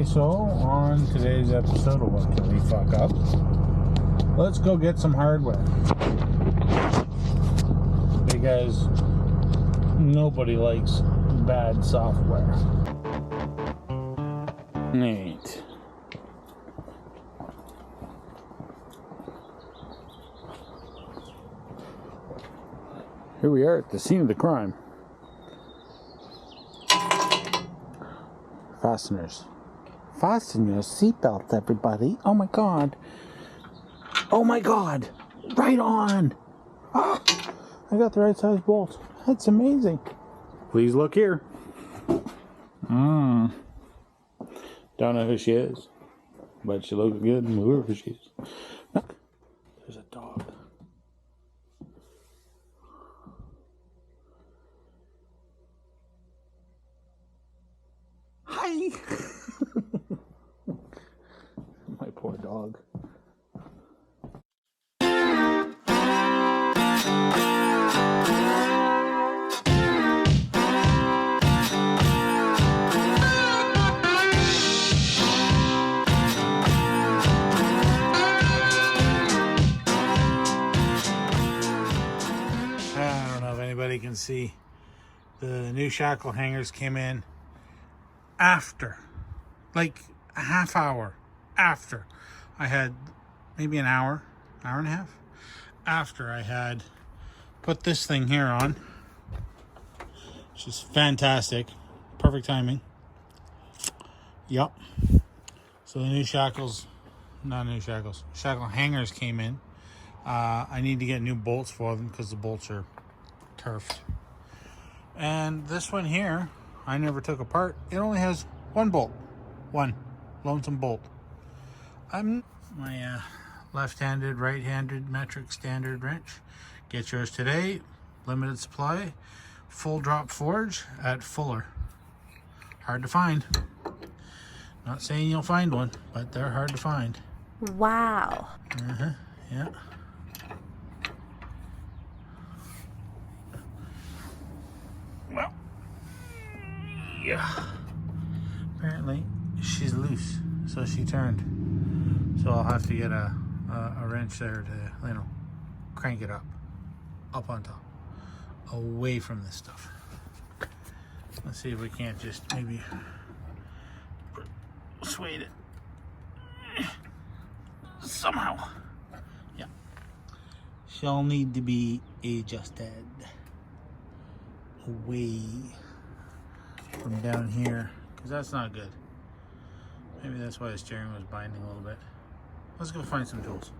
Okay, so on today's episode of What Can We Fuck Up, let's go get some hardware. Because nobody likes bad software. Neat. Here we are at the scene of the crime. Fasteners. Fasten your seatbelts, everybody. Oh my god. Oh my god. Right on. Oh, I got the right size bolt. That's amazing. Please look here. Don't know who she is, but she looks good, whoever she is. Look, there's a dog. Hi. My poor dog. I don't know if anybody can see. The new shackle hangers came in after, like a half hour after I had, maybe an hour and a half after I had put this thing here on, which is fantastic. Perfect timing. Yup. So the new shackle hangers came in. I need to get new bolts for them because the bolts are turfed. And this one here, I never took apart. It only has one bolt. One lonesome bolt. I'm my left-handed, right-handed metric standard wrench. Get yours today. Limited supply. Full drop forge at Fuller. Hard to find. Not saying you'll find one, but they're hard to find. Wow. Yeah. Well, yeah. Apparently, she's loose, so she turned. So I'll have to get a wrench there to, crank it up on top, away from this stuff. Let's see if we can't just maybe persuade it somehow. Yeah. She'll need to be adjusted away from down here, because that's not good. Maybe that's why the steering was binding a little bit. Let's go find some tools.